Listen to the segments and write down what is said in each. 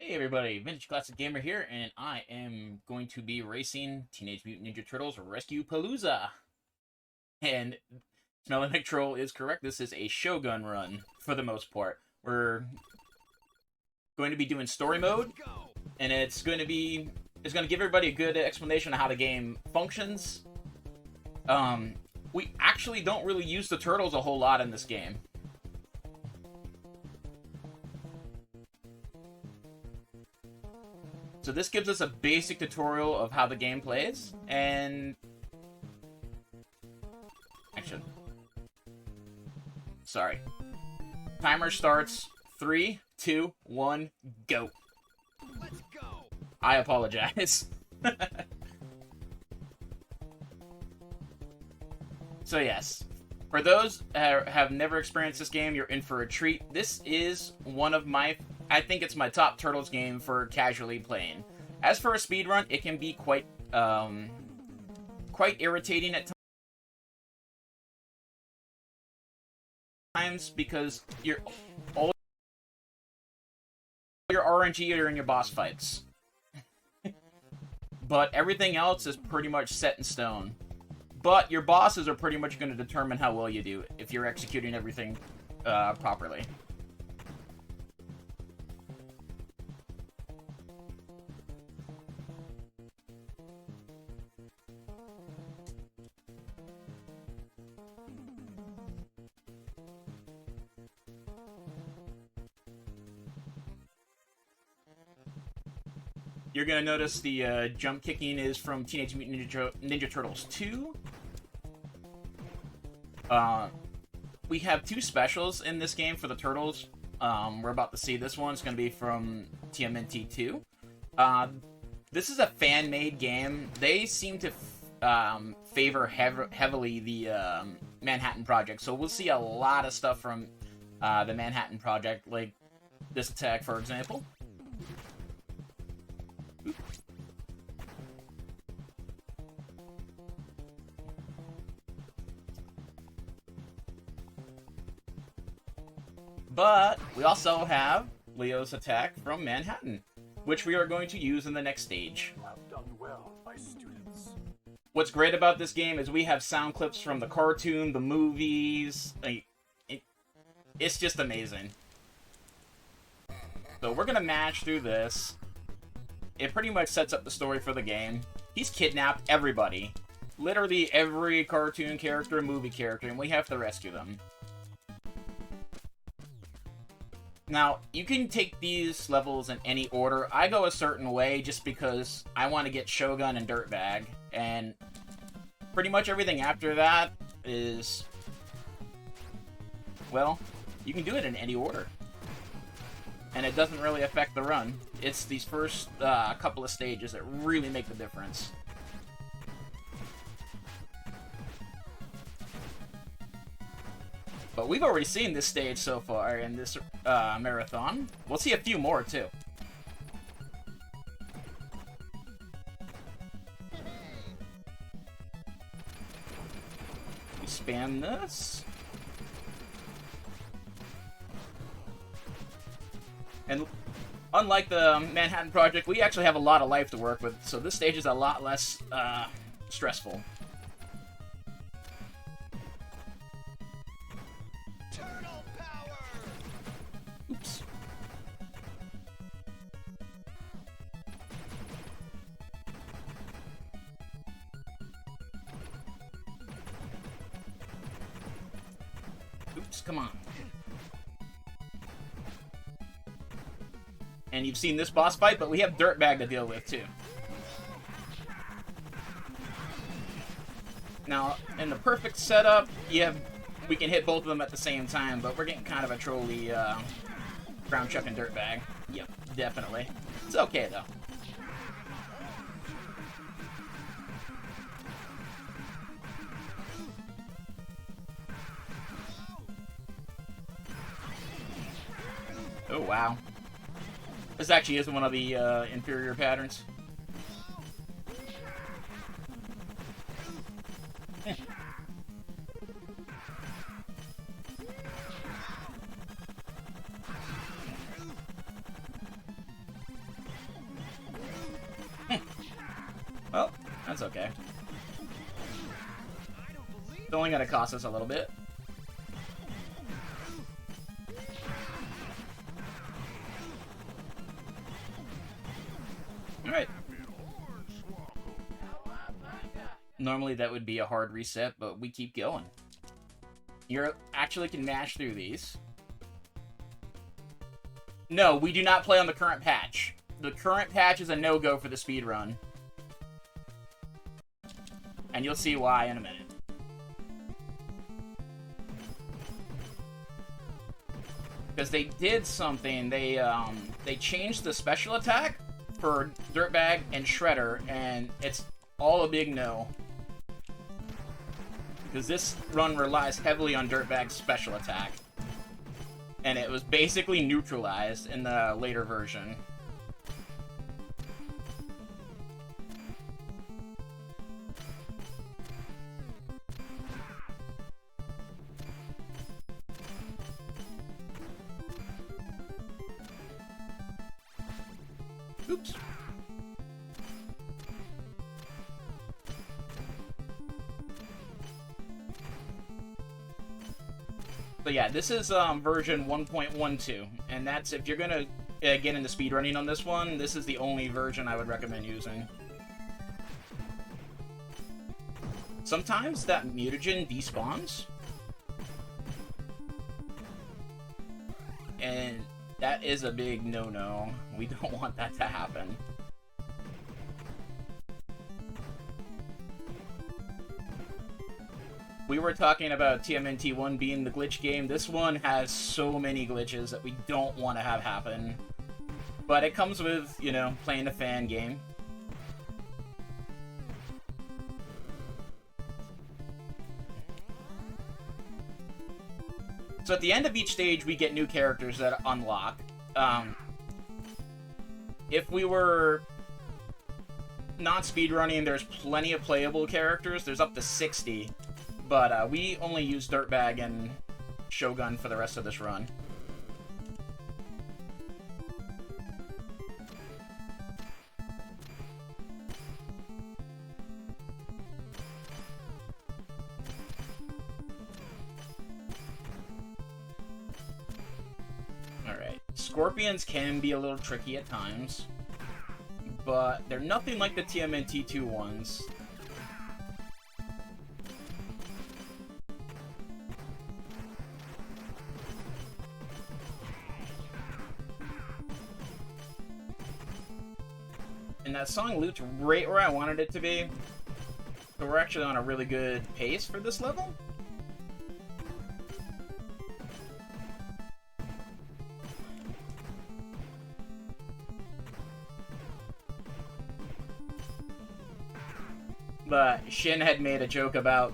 Hey everybody, VintageClassicGamer here, and I am going to be racing Teenage Mutant Ninja Turtles Rescue Palooza. And Smelling McTroll is correct, this is a Shogun run, for the most part. We're going to be doing story mode, and it's going to give everybody a good explanation of how the game functions. We actually don't really use the turtles a whole lot in this game. So this gives us a basic tutorial of how the game plays, and... Actually... Sorry. Timer starts. 3, 2, 1, go. Let's go. I apologize. So yes, for those who have never experienced this game, you're in for a treat. This is one of my... I think it's my top Turtles game for casually playing. As for a speedrun, it can be quite irritating at times because all your RNG are in your boss fights. But everything else is pretty much set in stone. But your bosses are pretty much going to determine how well you do if you're executing everything properly. You're going to notice the jump kicking is from Teenage Mutant Ninja Turtles 2. We have two specials in this game for the Turtles. We're about to see this one. It's going to be from TMNT 2. This is a fan-made game. They seem to favor heavily the Manhattan Project. So we'll see a lot of stuff from the Manhattan Project, like this attack, for example. But we also have Leo's attack from Manhattan, which we are going to use in the next stage. You have done well, my students. What's great about this game is we have sound clips from the cartoon, the movies. It's just amazing. So we're going to match through this. It pretty much sets up the story for the game. He's kidnapped everybody. Literally every cartoon character, movie character, and we have to rescue them. Now, you can take these levels in any order. I go a certain way just because I want to get Shogun and Dirtbag. And pretty much everything after that is... well, you can do it in any order. And it doesn't really affect the run. It's these first couple of stages that really make the difference. But we've already seen this stage so far in this marathon. We'll see a few more, too. We spam this. And unlike the Manhattan Project, we actually have a lot of life to work with, so this stage is a lot less stressful. Turtle power. Oops. Oops, come on. And you've seen this boss fight, but we have Dirtbag to deal with, too. Now, in the perfect setup, we can hit both of them at the same time, but we're getting kind of a trolly ground chuck and Dirtbag. Yep, definitely. It's okay, though. Oh, wow. This actually is one of the inferior patterns. okay. It's only gonna cost us a little bit. Alright. Normally that would be a hard reset, but we keep going. You actually can mash through these. No, we do not play on the current patch. The current patch is a no-go for the speedrun. And you'll see why in a minute. Because they did something, they changed the special attack for Dirtbag and Shredder, and it's all a big no. Because this run relies heavily on Dirtbag's special attack. And it was basically neutralized in the later version. Oops. But yeah, this is version 1.12, and that's, if you're gonna get into speedrunning on this one, this is the only version I would recommend using. Sometimes that mutagen despawns, and that is a big no-no. We don't want that to happen. We were talking about TMNT 1 being the glitch game. This one has so many glitches that we don't want to have happen. But it comes with, you know, playing a fan game. So at the end of each stage, we get new characters that unlock. If we were not speedrunning, there's plenty of playable characters. There's up to 60. But we only use Dirtbag and Shogun for the rest of this run. Alright, Scorpions can be a little tricky at times, but they're nothing like the TMNT 2 ones. And that song looped right where I wanted it to be. So we're actually on a really good pace for this level. But Shin had made a joke about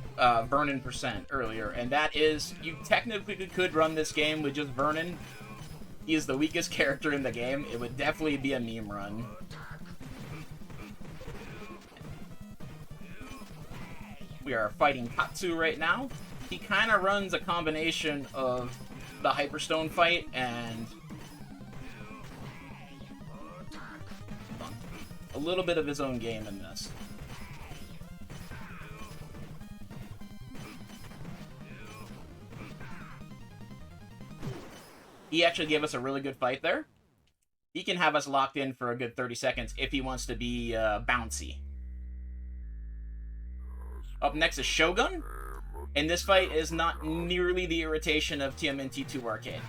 Vernon percent earlier, and that is, you technically could run this game with just Vernon. He is the weakest character in the game. It would definitely be a meme run. We are fighting Katsu right now. He kind of runs a combination of the Hyperstone fight and a little bit of his own game in this. He actually gave us a really good fight there. He can have us locked in for a good 30 seconds if he wants to be bouncy. Up next is Shogun, and this fight is not nearly the irritation of TMNT 2 Arcade.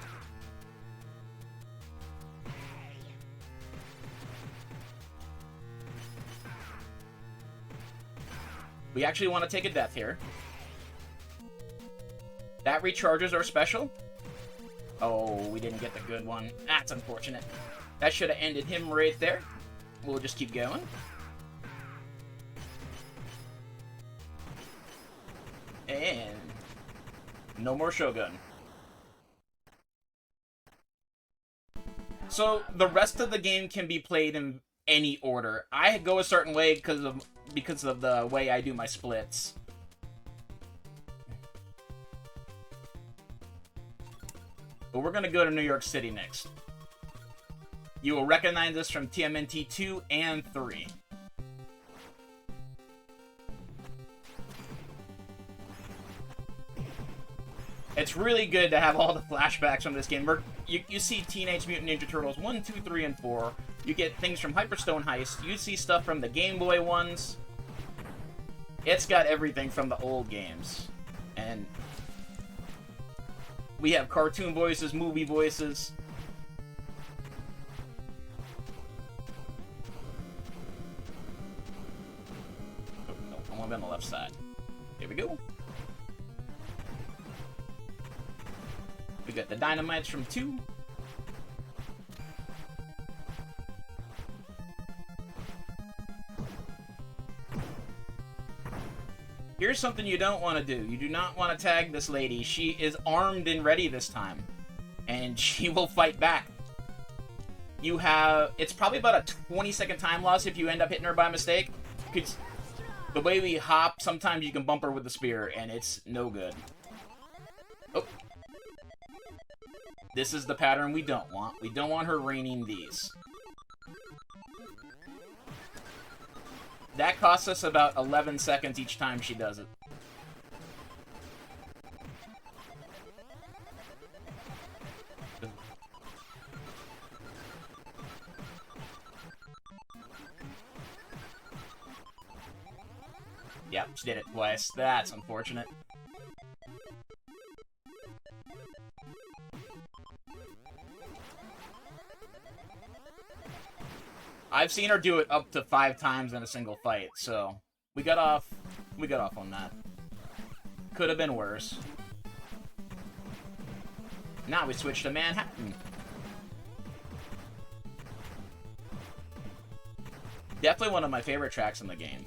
We actually want to take a death here. That recharges our special. Oh, we didn't get the good one. That's unfortunate. That should have ended him right there. We'll just keep going. And no more Shogun. So the rest of the game can be played in any order. I go a certain way because of the way I do my splits. But we're gonna go to New York City next. You will recognize this from TMNT 2 and 3. It's really good to have all the flashbacks from this game. You see Teenage Mutant Ninja Turtles 1, 2, 3, and 4. You get things from Hyperstone Heist. You see stuff from the Game Boy ones. It's got everything from the old games. And we have cartoon voices, movie voices. Oh, no, I want to be on the left side. Here we go. We got the dynamites from 2. Here's something you don't want to do. You do not want to tag this lady. She is armed and ready this time. And she will fight back. You have... It's probably about a 20-second time loss if you end up hitting her by mistake. Because the way we hop, sometimes you can bump her with the spear, and it's no good. Oh. This is the pattern we don't want. We don't want her raining these. That costs us about 11 seconds each time she does it. Yep, she did it twice. That's unfortunate. I've seen her do it up to 5 times in a single fight, so we got off on that. Could have been worse. Now we switch to Manhattan. Definitely one of my favorite tracks in the game.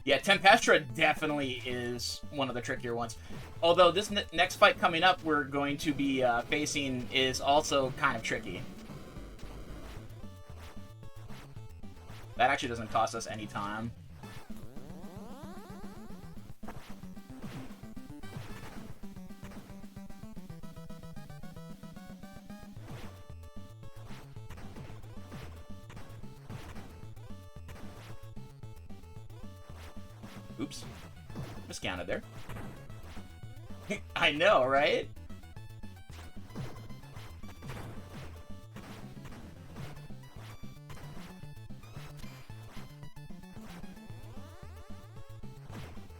Yeah, Tempestra definitely is one of the trickier ones. Although this next fight coming up we're going to be facing is also kind of tricky. That actually doesn't cost us any time. Oops. Miscounted there. I know, right?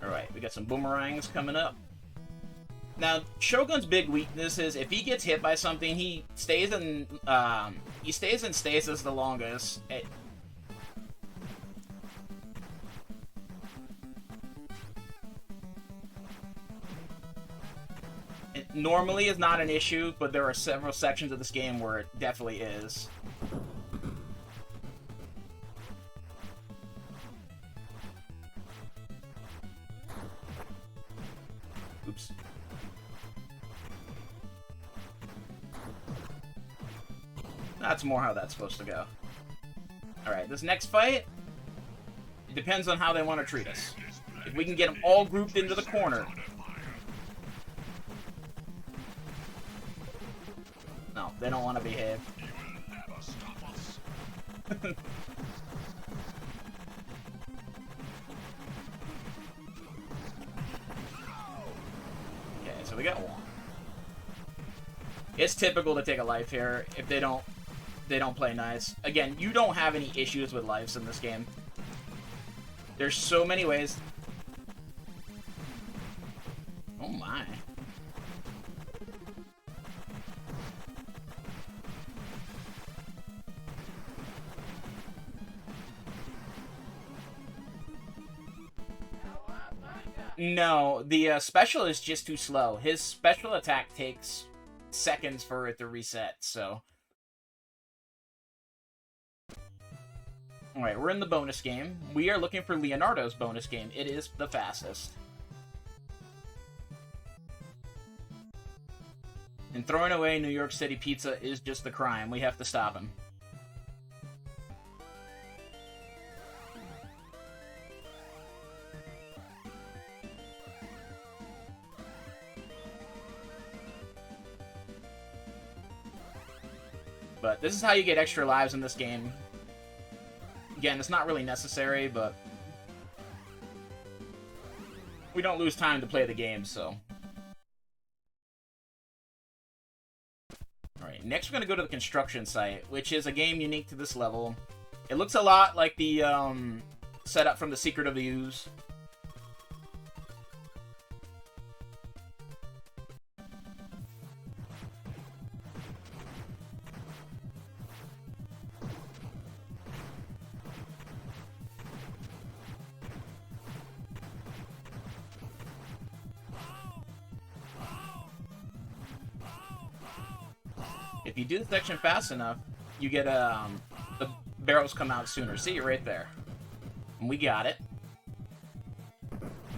Alright, we got some boomerangs coming up. Now, Shogun's big weakness is if he gets hit by something, he stays in stasis the longest. It normally is not an issue, but there are several sections of this game where it definitely is. Oops. That's more how that's supposed to go. Alright, this next fight, it depends on how they want to treat us. If we can get them all grouped into the corner. No, they don't want to behave. Okay, so we got one. It's typical to take a life here if they don't play nice. Again, you don't have any issues with lives in this game. There's so many ways. Oh my. No, the special is just too slow. His special attack takes seconds for it to reset, so... Alright, we're in the bonus game. We are looking for Leonardo's bonus game. It is the fastest. And throwing away New York City pizza is just the crime. We have to stop him. But this is how you get extra lives in this game. Again, it's not really necessary, but we don't lose time to play the game, so. Alright, next we're going to go to the construction site, which is a game unique to this level. It looks a lot like the setup from The Secret of the Ooze. If you do the section fast enough, you get the barrels come out sooner. See, right there. And we got it.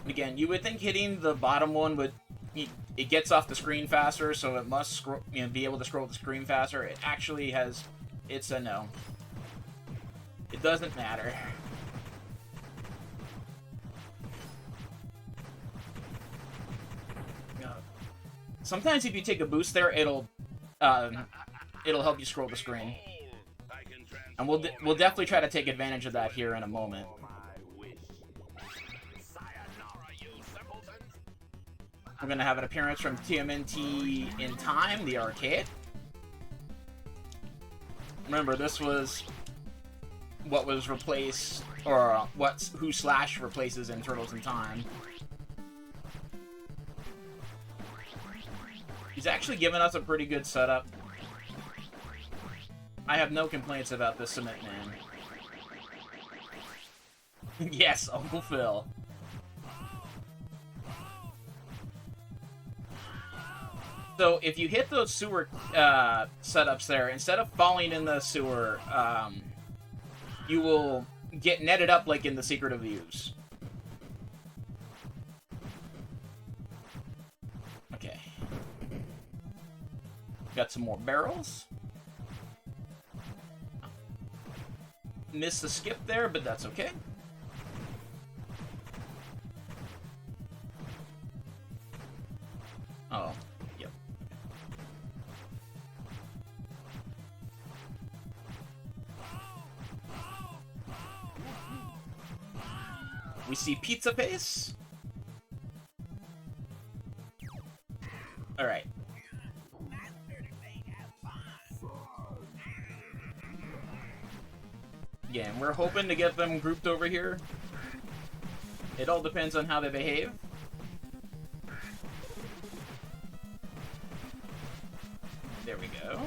Again, you would think hitting the bottom one would... It gets off the screen faster, so it must scroll, be able to scroll the screen faster. It actually has... It's a no. It doesn't matter. Sometimes if you take a boost there, it'll help you scroll the screen. And we'll definitely try to take advantage of that here in a moment. We're gonna have an appearance from TMNT in Time, the arcade. Remember, this was what was replaced, or who Slash replaces in Turtles in Time. He's actually given us a pretty good setup. I have no complaints about this Cement Man. Yes, Uncle Phil. So, if you hit those sewer setups there, instead of falling in the sewer, you will get netted up like in The Secret of the Ooze. Okay. Got some more barrels. Missed the skip there, but that's okay. Oh, yep. We see Pizza Face. Alright. Again, we're hoping to get them grouped over here. It all depends on how they behave. There we go.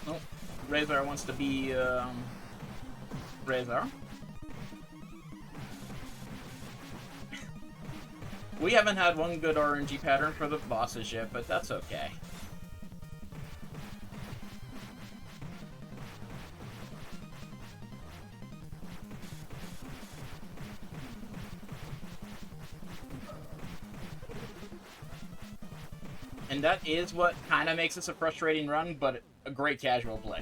Oh, Razor wants to be, Razor. We haven't had one good RNG pattern for the bosses yet, but that's okay. And that is what kind of makes this a frustrating run, but a great casual play.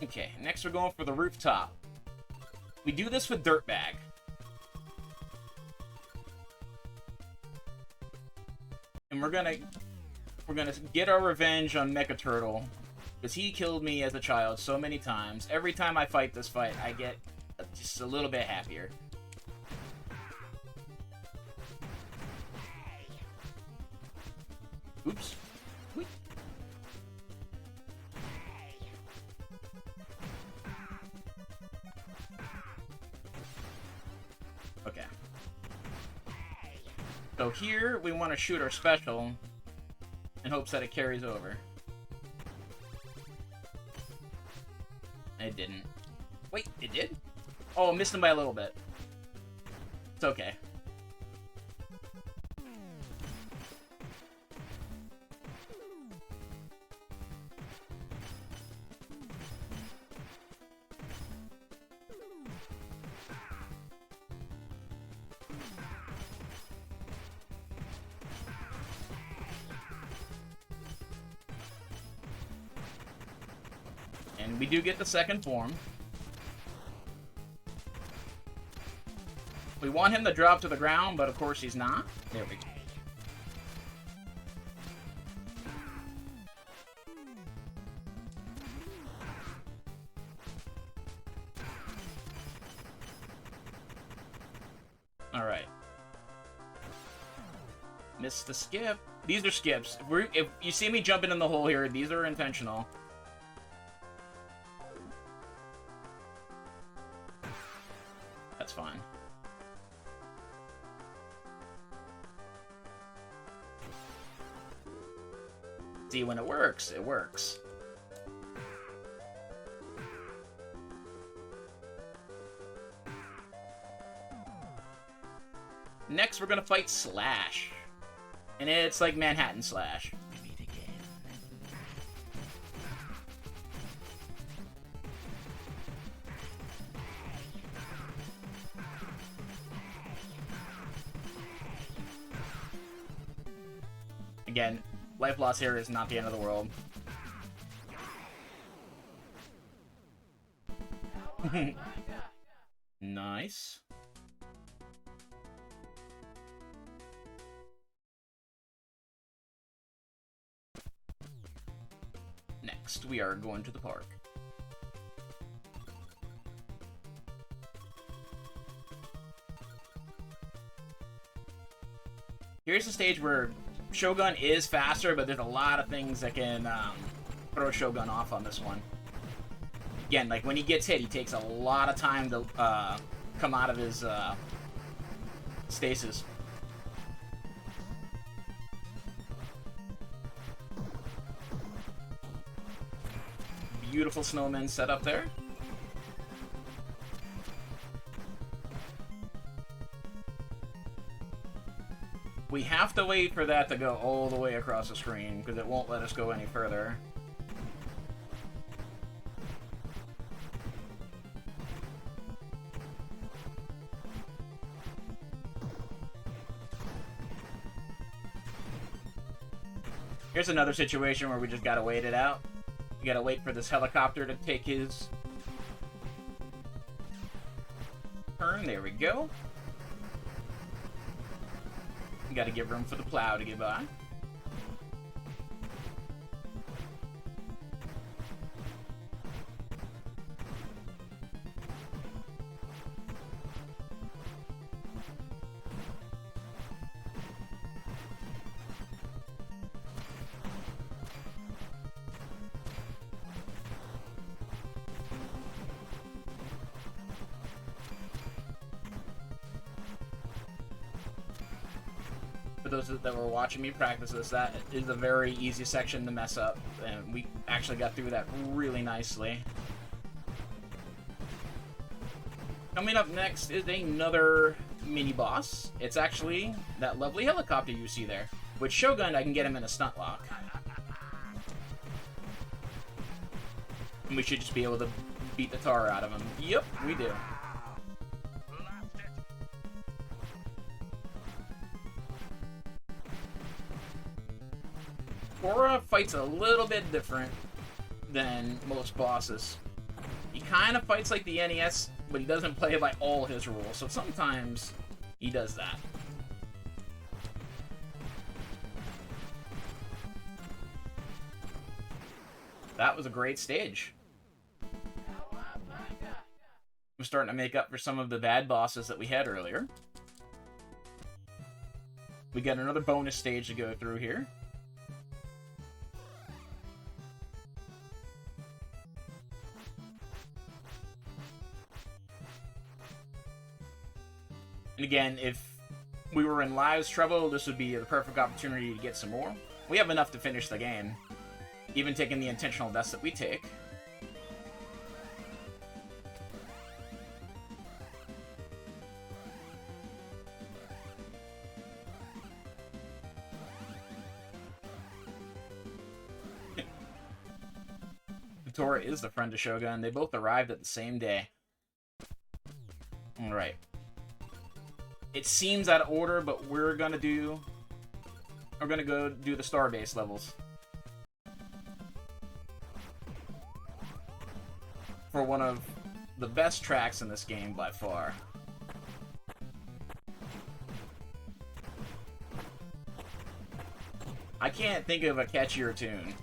Okay, next we're going for the rooftop. We do this with Dirtbag. And we're gonna get our revenge on Mecha Turtle. Because he killed me as a child so many times. Every time I fight this fight, I get just a little bit happier. Oops. Whee. Okay. So here, we want to shoot our special in hopes that it carries over. It didn't. Wait, it did? Oh, I missed him by a little bit. It's okay. And we do get the second form. We want him to drop to the ground, but of course he's not. There we go. Alright. Missed the skip. These are skips. If you see me jumping in the hole here, these are intentional. That's fine. See, when it works, it works. Next, we're gonna fight Slash. And it's like Manhattan Slash. We meet again. Again, life loss here is not the end of the world. Nice. Next, we are going to the park. Here's the stage where Shogun is faster, but there's a lot of things that can throw Shogun off on this one. Again, like when he gets hit, he takes a lot of time to come out of his stasis. Beautiful snowman set up there. We have to wait for that to go all the way across the screen, because it won't let us go any further. Here's another situation where we just gotta wait it out. We gotta wait for this helicopter to take his turn. There we go. We gotta give room for the plow to get by. For those that were watching me practice this, that is a very easy section to mess up, and we actually got through that really nicely. Coming up next is another mini-boss. It's actually that lovely helicopter you see there. With Shogun, I can get him in a stunt lock. And we should just be able to beat the tar out of him. Yep, we do. Korra fights a little bit different than most bosses. He kind of fights like the NES, but he doesn't play by all his rules, so sometimes he does that. That was a great stage. I'm starting to make up for some of the bad bosses that we had earlier. We got another bonus stage to go through here. And again, if we were in Lives trouble, this would be the perfect opportunity to get some more. We have enough to finish the game, even taking the intentional deaths that we take. Tora is the friend of Shogun. They both arrived at the same day. Alright. It seems out of order, but we're gonna go do the Starbase levels. For one of the best tracks in this game by far. I can't think of a catchier tune.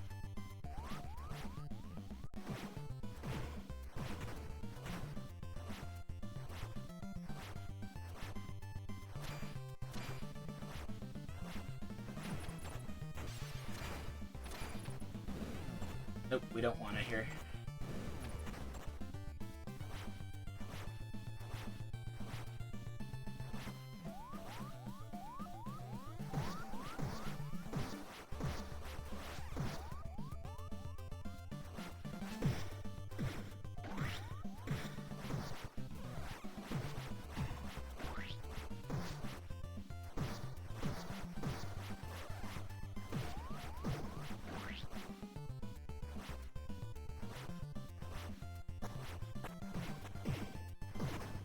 Nope, we don't want it here.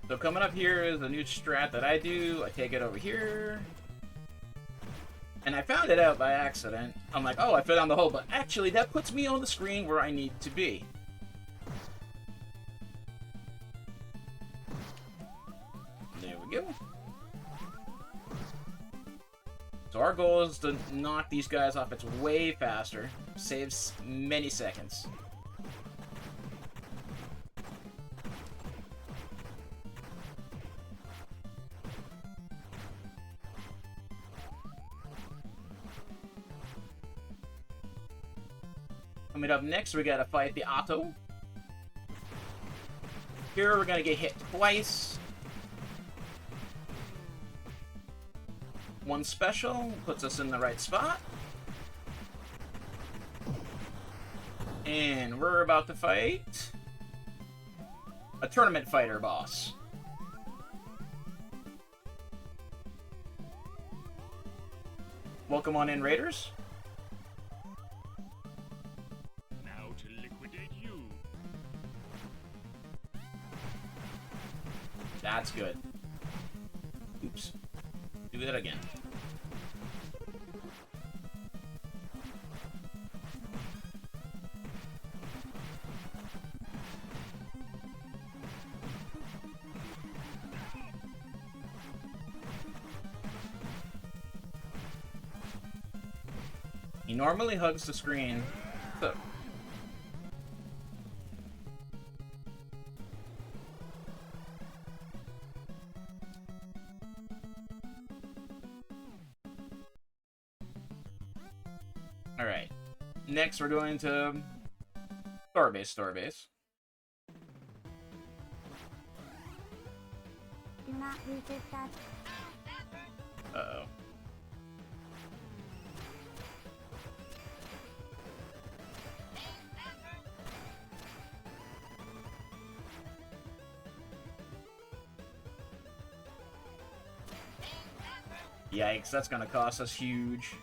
So coming up here is a new strat that I do. I take it over here. And I found it out by accident. I'm like, oh, I fell down the hole, but actually that puts me on the screen where I need to be. There we go. So our goal is to knock these guys off. It's way faster. Saves many seconds. Coming up next, we gotta fight the Otto. Here, we're gonna get hit twice. One special puts us in the right spot. And we're about to fight a tournament fighter boss. Welcome on in, Raiders. That's good. Oops. Do that again. He normally hugs the screen. So. Alright. Next, we're going to Starbase. Do not resist that. Uh-oh. Yikes, that's gonna cost us huge.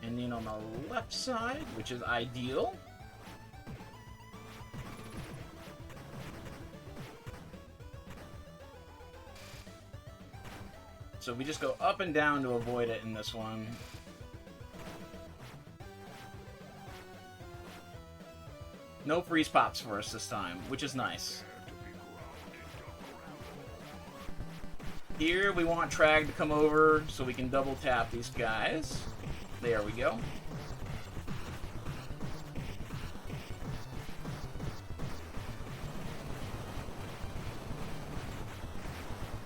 Ending on the left side, which is ideal. So we just go up and down to avoid it in this one. No freeze pops for us this time, which is nice. Here we want Trag to come over so we can double tap these guys. There we go.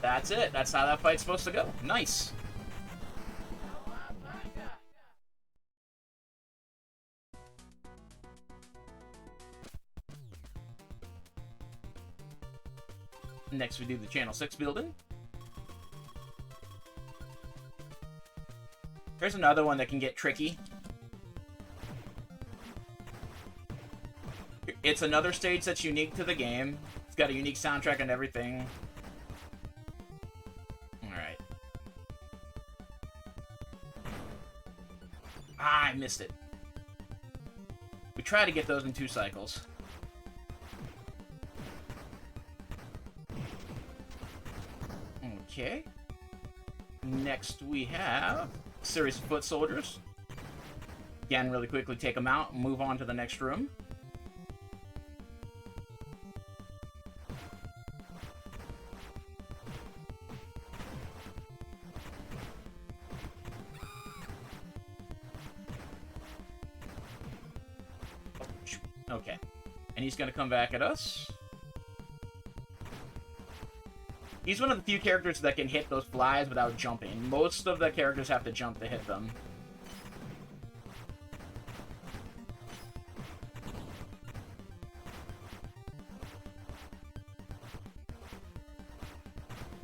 That's it. That's how that fight's supposed to go. Nice. Next we do the Channel 6 building. Here's another one that can get tricky. It's another stage that's unique to the game. It's got a unique soundtrack and everything. Alright. Ah, I missed it. We try to get those in 2 cycles. Okay. Next we have a series of foot soldiers. Again, really quickly take them out and move on to the next room. Okay. And he's going to come back at us. He's one of the few characters that can hit those flies without jumping. Most of the characters have to jump to hit them.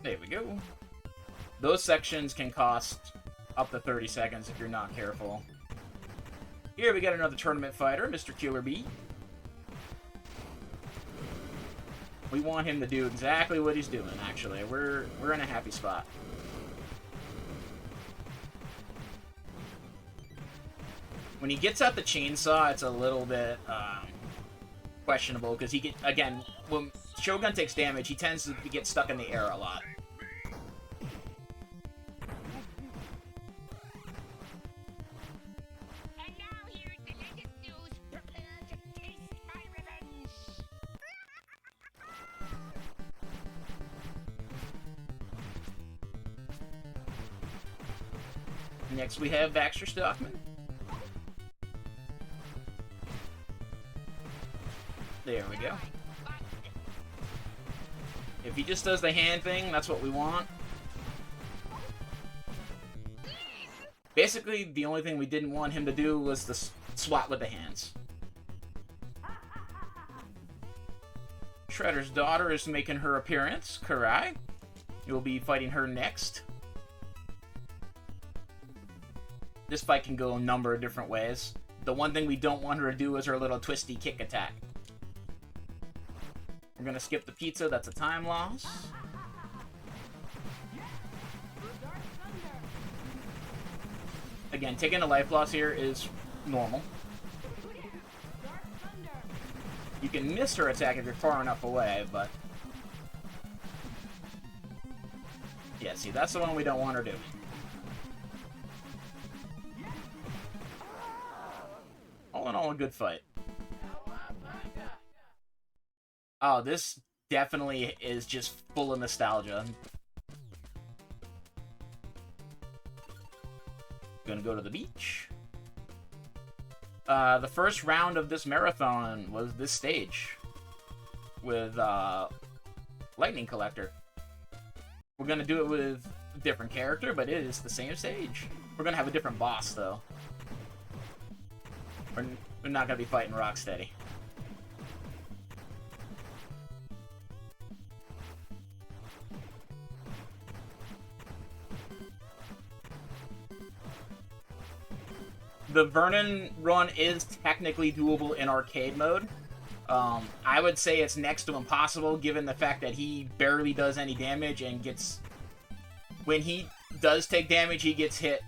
There we go. Those sections can cost up to 30 seconds if you're not careful. Here we got another tournament fighter, Mr. Killer Bee. We want him to do exactly what he's doing, actually. We're in a happy spot. When he gets out the chainsaw, it's a little bit questionable, because he get, again, when Shogun takes damage, he tends to get stuck in the air a lot. Next we have Baxter Stockman. There we go. If he just does the hand thing, that's what we want. Basically, the only thing we didn't want him to do was the swat with the hands. Shredder's daughter is making her appearance, Karai. You'll be fighting her next. This fight can go a number of different ways. The one thing we don't want her to do is her little twisty kick attack. We're gonna skip the pizza, that's a time loss. Again, taking a life loss here is normal. You can miss her attack if you're far enough away, but... yeah, see, that's the one we don't want her doing. All in all, a good fight. Oh, this definitely is just full of nostalgia. Gonna go to the beach. The first round of this marathon was this stage with Lightning Collector. We're gonna do it with a different character, but it is the same stage. We're gonna have a different boss, though. We're not gonna be fighting Rocksteady. The Vernon run is technically doable in arcade mode. I would say it's next to impossible, given the fact that he barely does any damage and gets... when he does take damage, he gets hit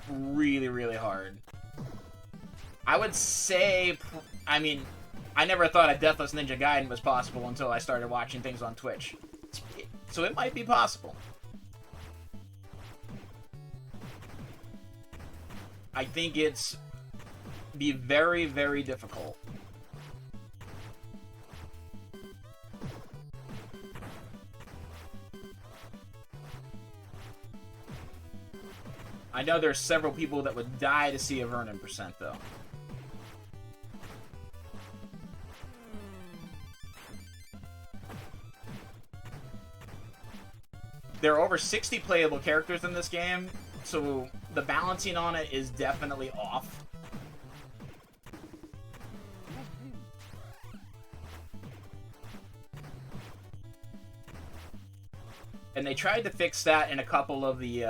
really, really hard. I would say... I mean, I never thought a Deathless Ninja Gaiden was possible until I started watching things on Twitch. So it might be possible. I think it's be very, very difficult. I know there's several people that would die to see a Vernon percent, though. There are over 60 playable characters in this game, so the balancing on it is definitely off. And they tried to fix that in a couple of the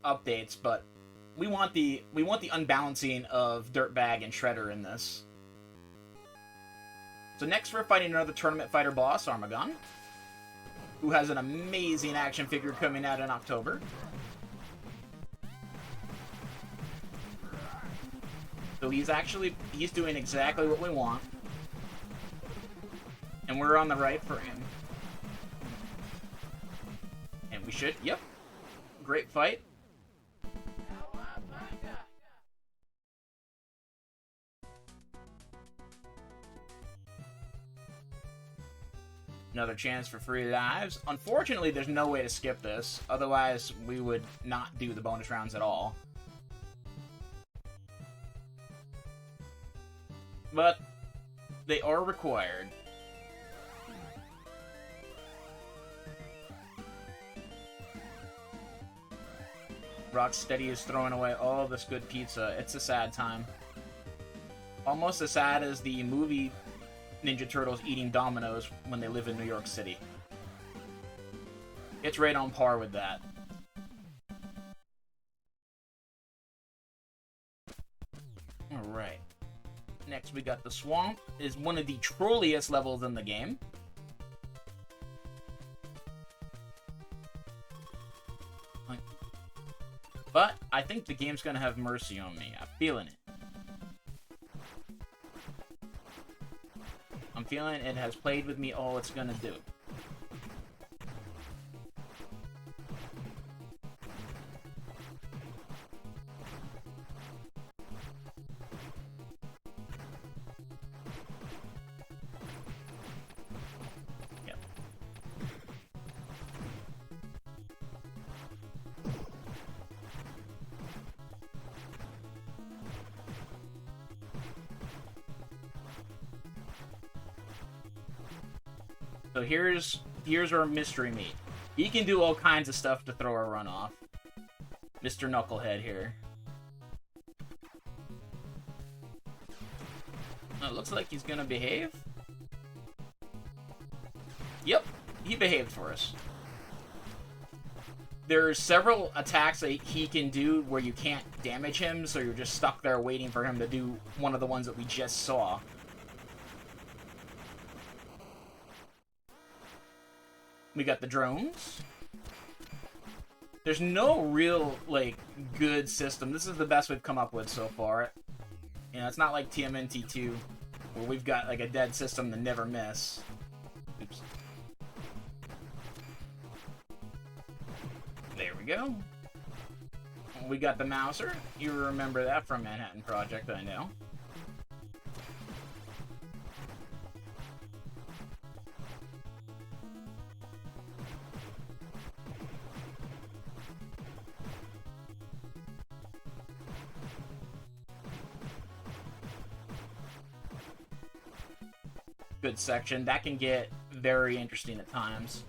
updates, but we want the unbalancing of Dirtbag and Shredder in this. So next we're fighting another tournament fighter boss, Armagon, who has an amazing action figure coming out in October. So he's doing exactly what we want. And we're on the right for him. And we should, yep. Great fight. Another chance for free lives. Unfortunately, there's no way to skip this. Otherwise, we would not do the bonus rounds at all. But they are required. Rocksteady is throwing away all this good pizza. It's a sad time. Almost as sad as the movie Ninja Turtles eating Domino's when they live in New York City. It's right on par with that. Alright. Next we got the Swamp. Is one of the trolliest levels in the game. But I think the game's gonna have mercy on me. I'm feeling it. I'm feeling it has played with me all it's gonna do. Yep. So here's our mystery meat. He can do all kinds of stuff to throw a run off. Mr. Knucklehead here. It looks like he's gonna behave. Yep, he behaved for us. There's several attacks that he can do where you can't damage him, so you're just stuck there waiting for him to do one of the ones that we just saw. We got the drones. There's no real, like, good system. This is the best we've come up with so far. You know, it's not like TMNT 2, where we've got, like, a dead system to never miss. Oops. There we go. We got the Mouser. You remember that from Manhattan Project, I know. Good section. That can get very interesting at times.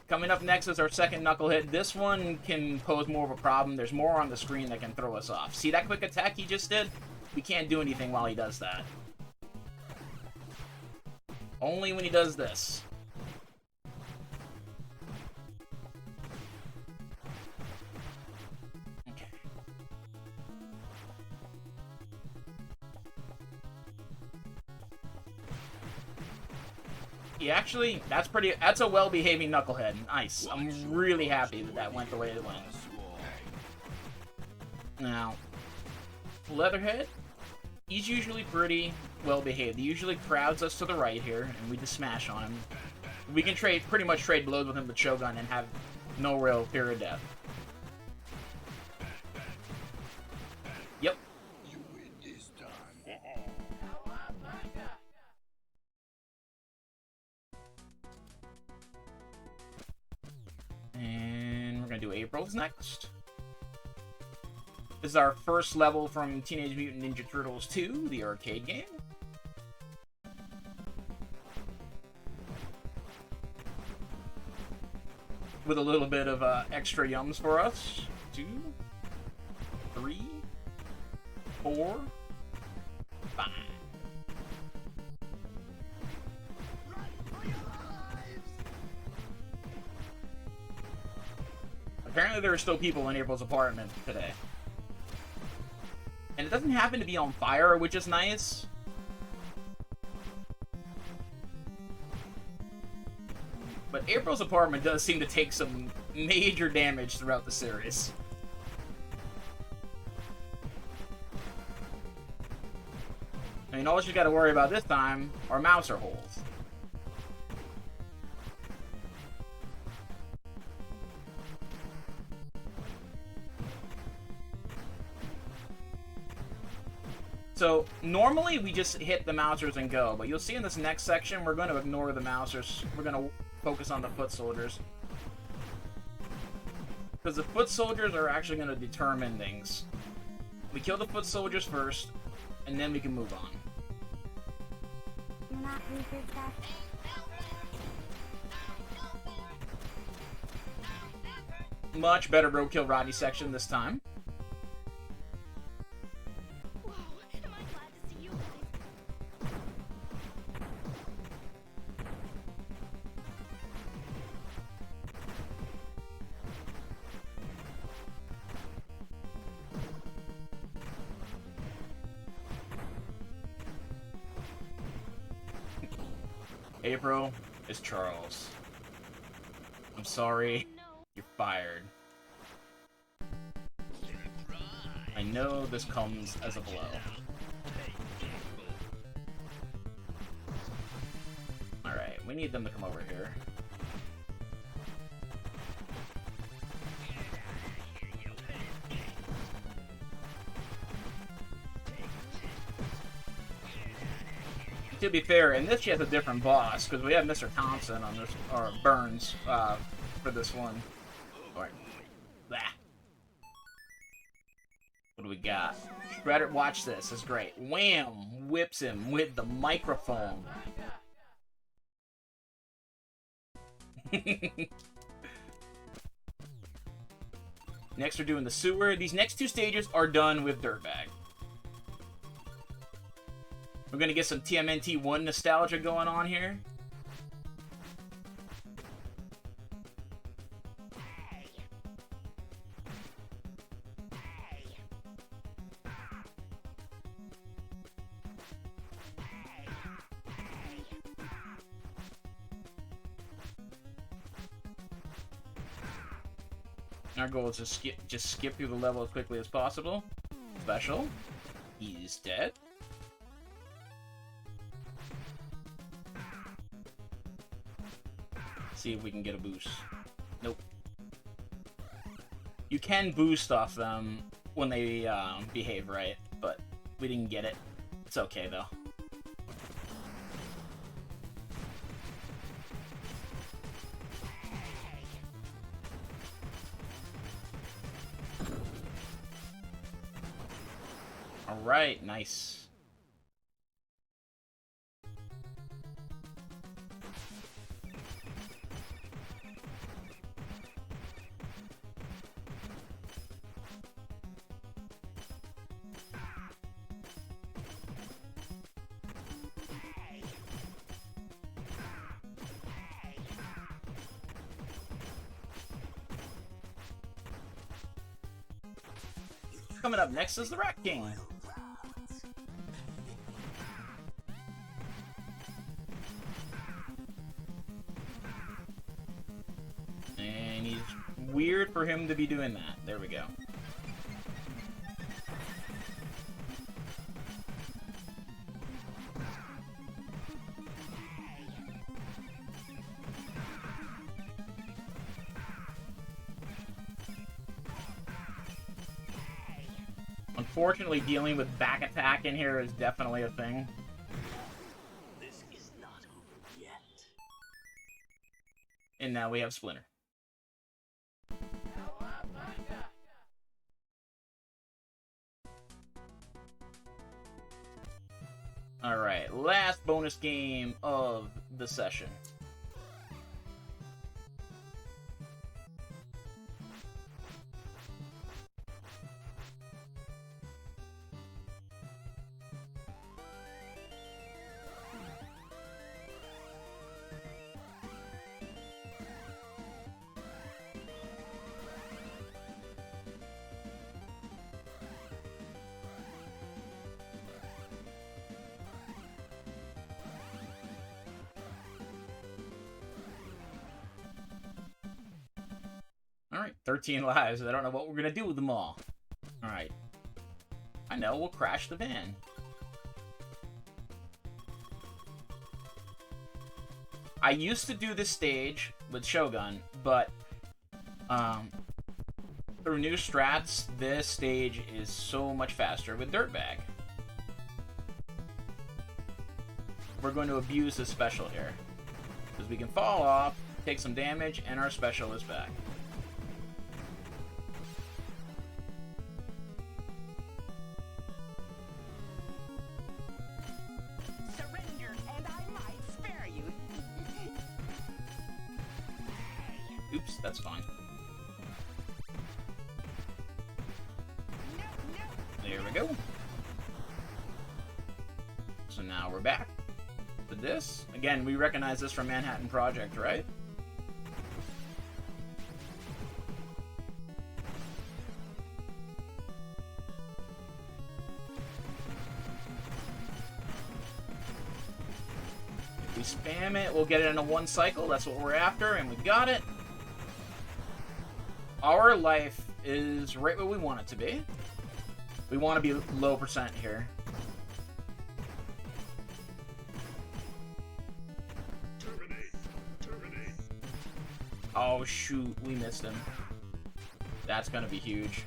Coming up next is our second Knucklehead. This one can pose more of a problem. There's more on the screen that can throw us off. See that quick attack he just did? We can't do anything while he does that. Only when he does this. Yeah, actually, that's a well-behaving Knucklehead. Nice. I'm really happy that that went the way it went. Now, Leatherhead, he's usually pretty well-behaved. He usually crowds us to the right here, and we just smash on him. We can pretty much trade blows with him with Shogun and have no real fear of death. Yep. And we're gonna do April's next. This is our first level from Teenage Mutant Ninja Turtles 2, the arcade game. With a little bit of extra yums for us. 2, 3, 4, 5. Apparently there are still people in April's apartment today. And it doesn't happen to be on fire, which is nice. But April's apartment does seem to take some major damage throughout the series. I mean, all you gotta worry about this time are mouser holes. So, normally we just hit the mousers and go, but you'll see in this next section, we're going to ignore the mousers. We're going to focus on the foot soldiers. Because the foot soldiers are actually going to determine things. We kill the foot soldiers first, and then we can move on. Much better roadkill Rodney section this time. April is Charles. I'm sorry. You're fired. I know this comes as a blow. Alright, we need them to come over here. To be fair, in this she has a different boss, because we have Mr. Thompson on this, or Burns, for this one. Alright. Blah. What do we got? Shredder, watch this, it's great. Wham! Whips him with the microphone. Next we're doing the sewer. These next two stages are done with Dirtbag. We're gonna get some TMNT 1 nostalgia going on here. Our goal is to just skip through the level as quickly as possible. Special. He's dead. See if we can get a boost. Nope. You can boost off them when they behave right, but we didn't get it. It's okay though. Alright, nice. Coming up next is the Rat King. And he's weird for him to be doing that. There we go. Unfortunately, dealing with back attack in here is definitely a thing. This is not over yet. And now we have Splinter. Alright, last bonus game of the session. Alright, 13 lives. I don't know what we're gonna do with them all. Alright. I know, we'll crash the van. I used to do this stage with Shogun, but through new strats, this stage is so much faster with Dirtbag. We're going to abuse this special here, because we can fall off, take some damage, and our special is back. Surrender, and I might spare you. Oops, that's fine. There we go. So now we're back with this. Again, we recognize this from Manhattan Project, right? If we spam it, we'll get it in a one cycle. That's what we're after, and we got it. Our life is right where we want it to be. We want to be low percent here. Terminate. Oh shoot, we missed him. That's gonna be huge.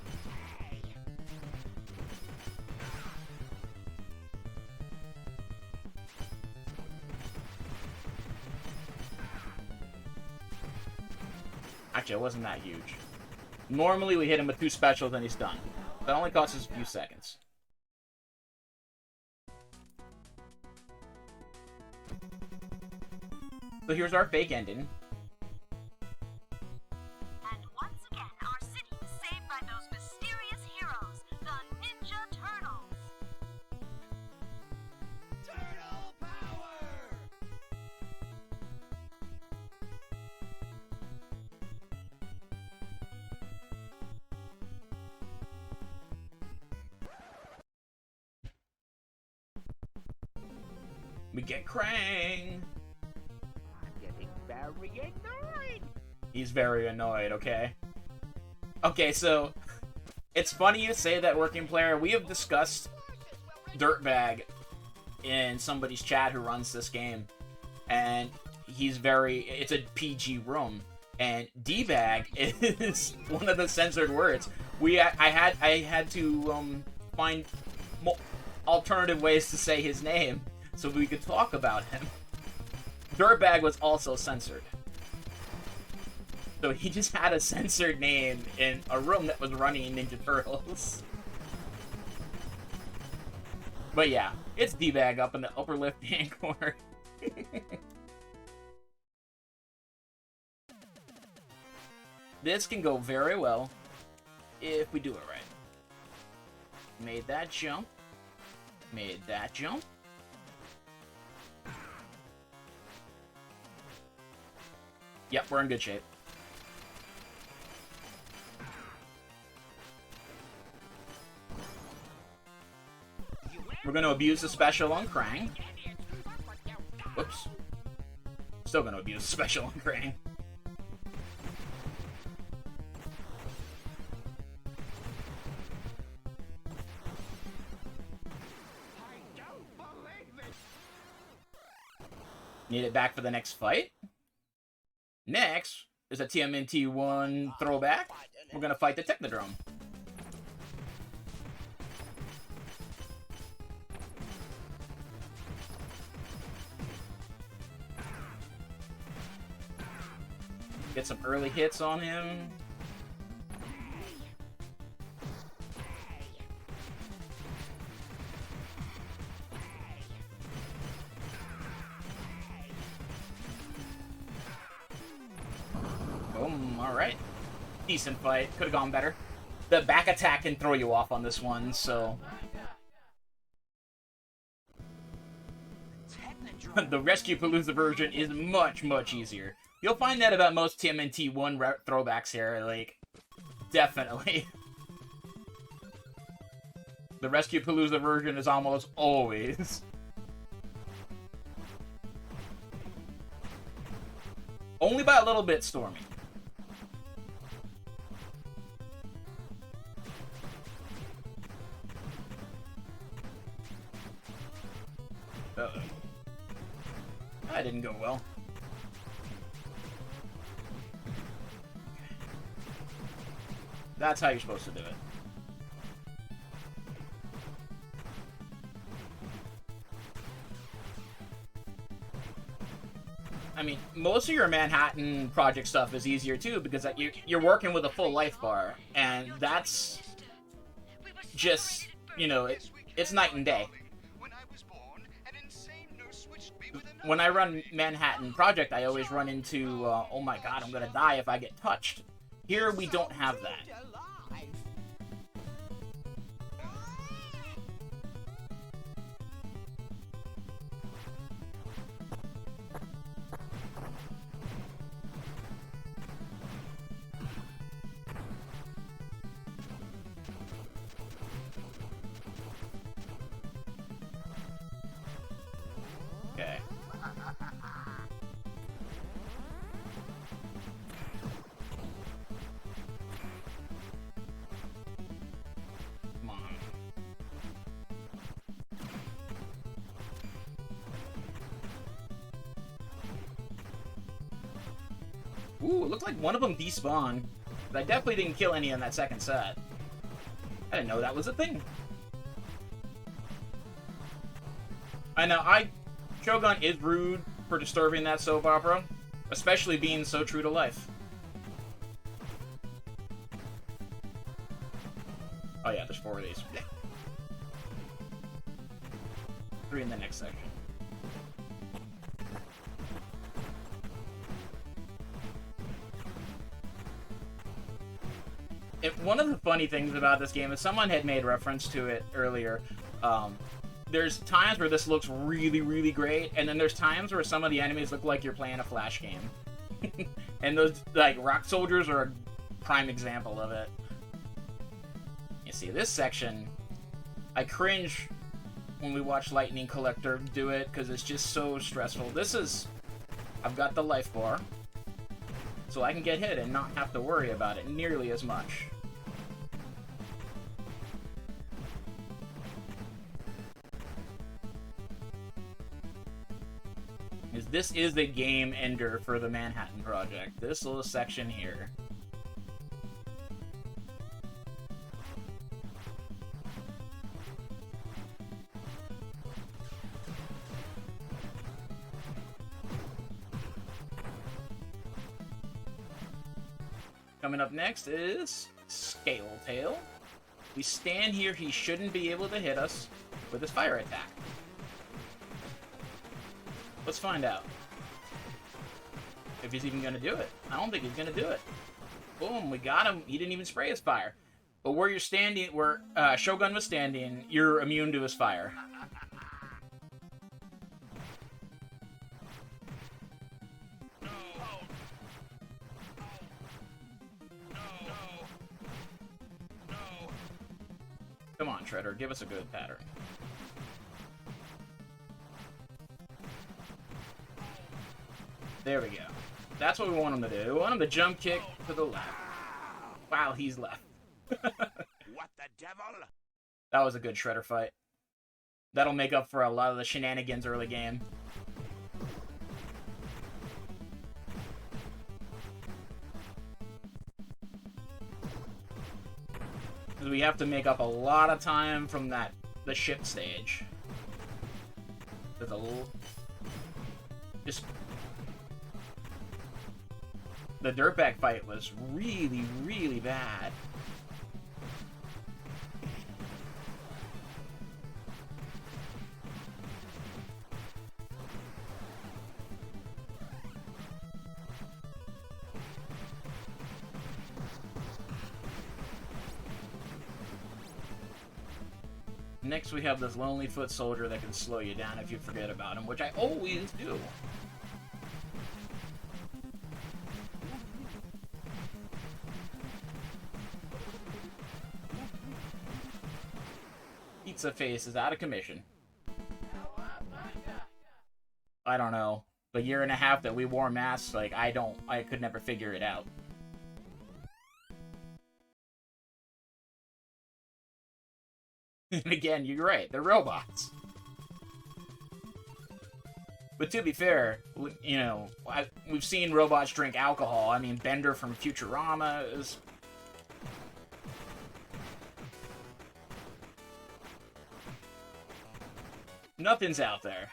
Actually, it wasn't that huge. Normally we hit him with 2 specials and he's done. That only costs us a few seconds. So here's our fake ending. And once again, our city is saved by those mysterious heroes, the Ninja Turtles. Turtle power! We get Krang! I'm getting very annoyed. He's very annoyed, okay? Okay, so it's funny you say that, Working Player. We have discussed Dirtbag in somebody's chat who runs this game, and it's a PG room, and D-bag is one of the censored words. I had to find alternative ways to say his name so we could talk about him. Dirtbag was also censored. So he just had a censored name in a room that was running Ninja Turtles. But yeah, it's D-bag up in the upper left-hand corner. This can go very well if we do it right. Made that jump. Made that jump. Yep, we're in good shape. We're going to abuse the special on Krang. Whoops. Still going to abuse the special on Krang. Need it back for the next fight. Next is a TMNT 1 throwback. We're going to fight the Technodrome. Get some early hits on him. Boom, alright. Decent fight. Could have gone better. The back attack can throw you off on this one, so... The Rescue Palooza version is much, much easier. You'll find that about most TMNT 1 throwbacks here, like, definitely. The Rescue Palooza version is almost always. Only by a little bit, Stormy. Uh-oh. That didn't go well. That's how you're supposed to do it. I mean, most of your Manhattan Project stuff is easier too, because you're working with a full life bar, and that's just, you know, it's night and day. When I run Manhattan Project, I always run into, oh my god, I'm gonna die if I get touched. Here, we don't have that. Okay. Come on. Ooh, it looks like one of them despawned. But I definitely didn't kill any in that second set. I didn't know that was a thing. I know, Shogun is rude for disturbing that soap opera, especially being so true to life. Oh yeah, there's 4 of these. 3 in the next section. One of the funny things about this game is someone had made reference to it earlier. There's times where this looks really, really great, and then there's times where some of the enemies look like you're playing a Flash game. And those, like, rock soldiers are a prime example of it. You see, this section, I cringe when we watch Lightning Collector do it, because it's just so stressful. This is, I've got the life bar, so I can get hit and not have to worry about it nearly as much. This is the game ender for the Manhattan Project. This little section here. Coming up next is Scale Tail. We stand here, he shouldn't be able to hit us with his fire attack. Let's find out if he's even going to do it. I don't think he's going to do it. Boom, we got him. He didn't even spray his fire. But where you're standing, where Shogun was standing, you're immune to his fire. Come on, Shredder, give us a good pattern. There we go. That's what we want him to do. We want him to jump kick to the left. Wow, he's left. What the devil? That was a good Shredder fight. That'll make up for a lot of the shenanigans early game. Because we have to make up a lot of time from the ship stage. There's a little... Just... The dirtbag fight was really, really bad. Next we have this lonely foot soldier that can slow you down if you forget about him, which I always do. Pizza Face is out of commission. I don't know. The year and a half that we wore masks, like, I could never figure it out. And again, you're right, they're robots. But to be fair, you know, we've seen robots drink alcohol. I mean, Bender from Futurama is... Nothing's out there.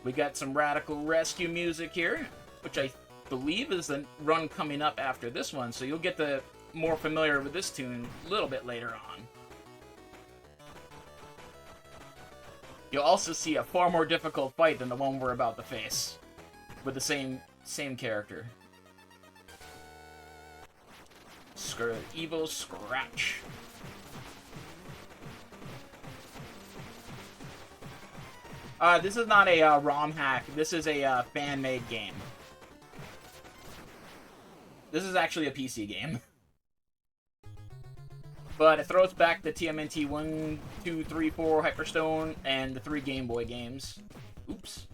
We got some Radical Rescue music here, which I believe is the run coming up after this one, so you'll get more familiar with this tune a little bit later on. You'll also see a far more difficult fight than the one we're about to face, with the same character. Evil Scratch. This is not a ROM hack. This is a fan-made game. This is actually a PC game. But it throws back the TMNT 1, 2, 3, 4 Hyperstone and the 3 Game Boy games. Oops.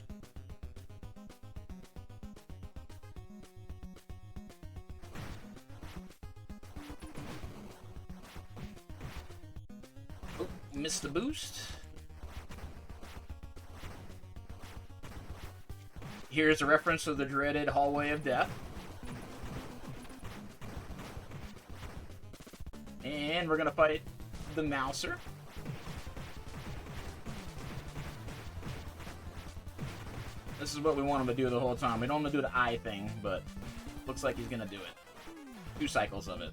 Oh, missed the boost. Here's a reference to the dreaded Hallway of Death. And we're gonna fight the Mouser. This is what we want him to do the whole time. We don't want to do the eye thing, but looks like he's gonna do it. 2 cycles of it.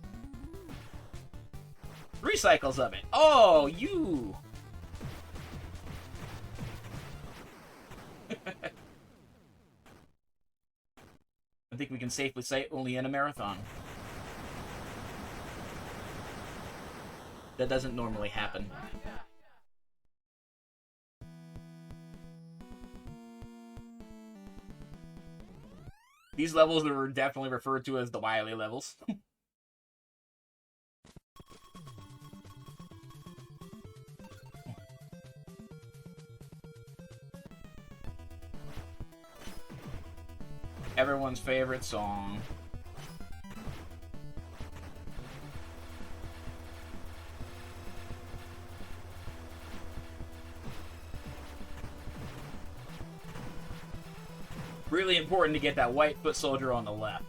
3 cycles of it. Oh, you! I think we can safely say only in a marathon. That doesn't normally happen. These levels are definitely referred to as the Wily levels. Everyone's favorite song. Really important to get that white foot soldier on the left.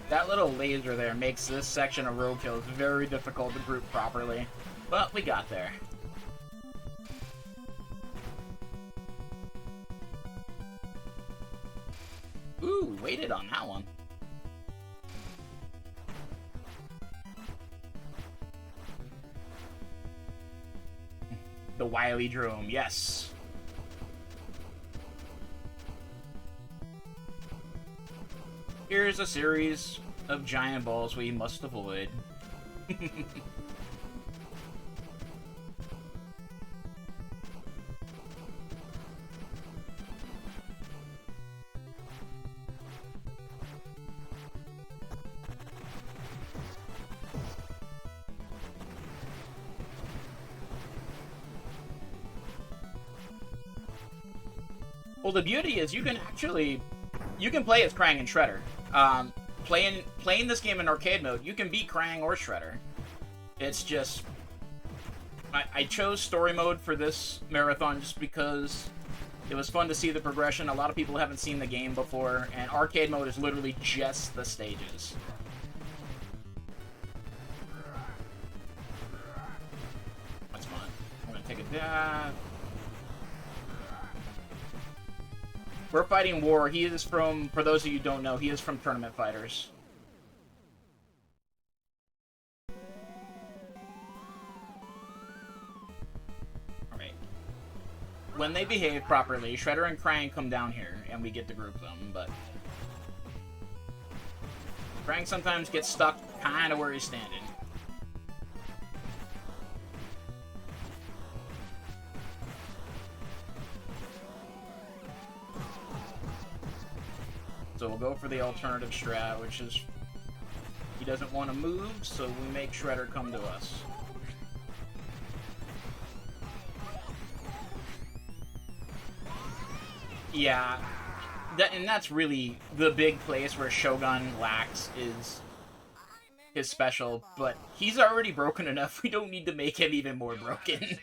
That little laser there makes this section of roadkill very difficult to group properly, but we got there. Ooh, we waited on that one. The Wily Drome, yes. Here's a series of giant balls we must avoid. Well, the beauty is you can play as Krang and Shredder. Playing this game in arcade mode, you can be Krang or Shredder. It's just... I chose story mode for this marathon just because it was fun to see the progression. A lot of people haven't seen the game before, and arcade mode is literally just the stages. That's fun. I'm gonna take a dive. We're fighting War. He is from, for those of you who don't know, he is from Tournament Fighters. Alright. When they behave properly, Shredder and Krang come down here, and we get to group them, but... Krang sometimes gets stuck kinda where he's standing. So we'll go for the alternative strat, which is he doesn't want to move, so we make Shredder come to us. Yeah, and that's really the big place where Shogun lacks is his special, but he's already broken enough. We don't need to make him even more broken.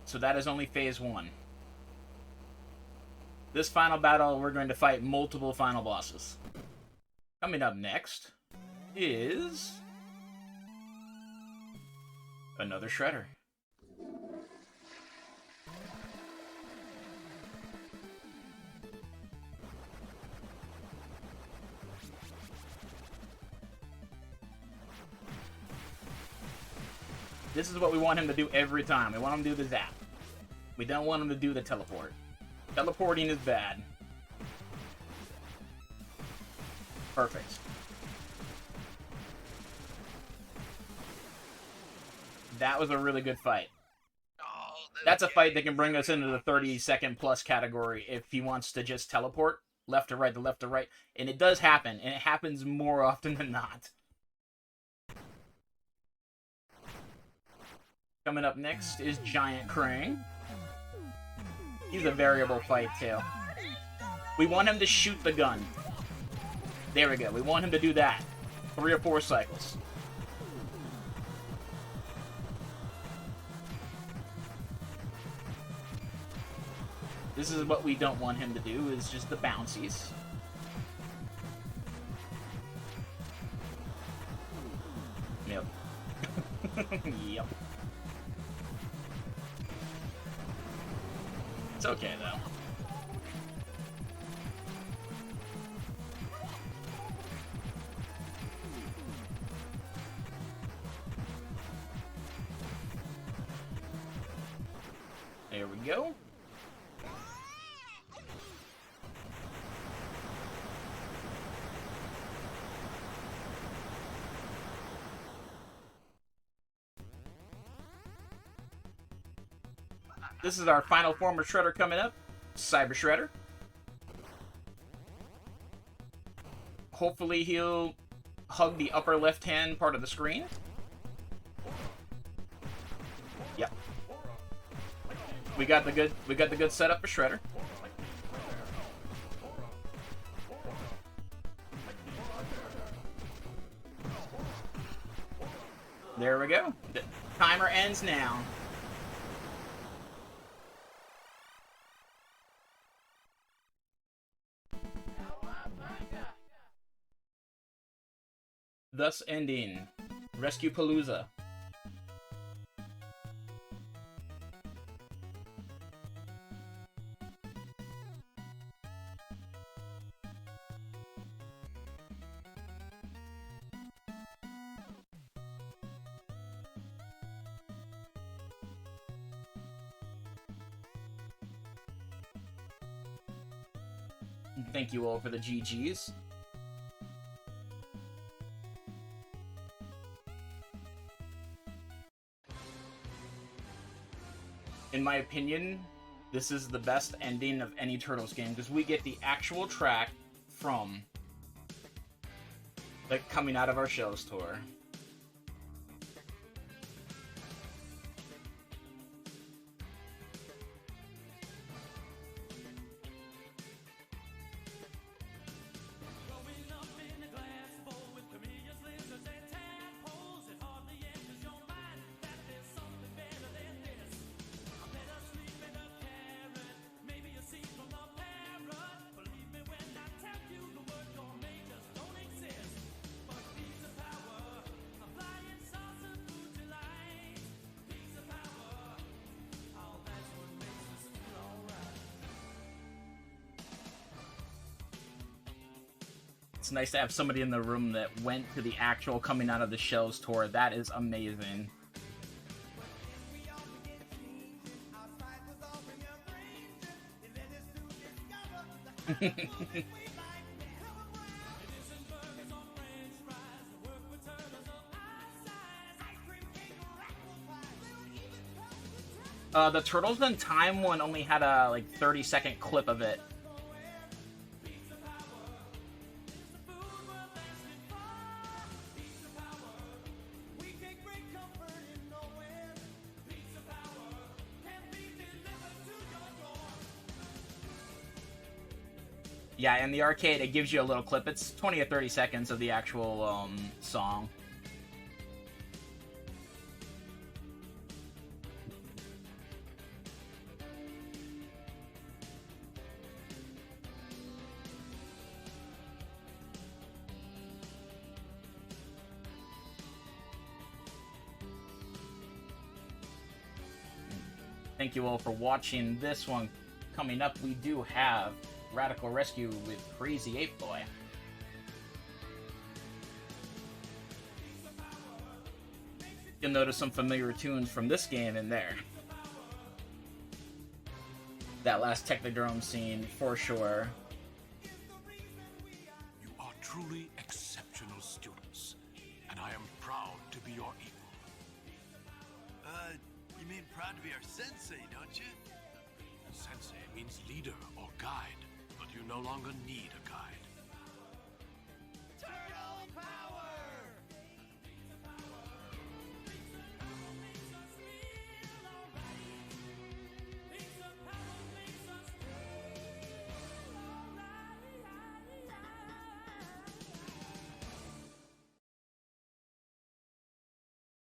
So that is only phase 1. This final battle, we're going to fight multiple final bosses. Coming up next is another Shredder. This is what we want him to do every time. We want him to do the zap. We don't want him to do the teleport. Teleporting is bad. Perfect. That was a really good fight. That's a fight that can bring us into the 30-second plus category if he wants to just teleport left to right to left to right. And it does happen, and it happens more often than not. Coming up next is Giant Krang. He's a variable fight, too. We want him to shoot the gun. There we go. We want him to do that. 3 or 4 cycles. This is what we don't want him to do, is just the bouncies. Yep. Yep. It's okay, though. There we go. This is our final form of Shredder coming up. Cyber Shredder. Hopefully he'll hug the upper left-hand part of the screen. Yep. We got the good setup for Shredder. There we go. The timer ends now. Thus ending Rescue Palooza. Thank you all for the GGs. In my opinion, this is the best ending of any Turtles game because we get the actual track from like coming out of our Shells tour. It's nice to have somebody in the room that went to the actual coming out of the Shells tour. That is amazing. The Turtles in Time one only had a like 30-second clip of it. Yeah, in the arcade, it gives you a little clip. It's 20 or 30 seconds of the actual song. Thank you all for watching this one. Coming up, we do have Radical Rescue with Crazy Ape Boy. You'll notice some familiar tunes from this game in there. That last Technodrome scene, for sure. You are truly exceptional students, and I am proud to be your equal. You mean proud to be our sensei, don't you? Sensei means leader or guide, but you no longer need a guide.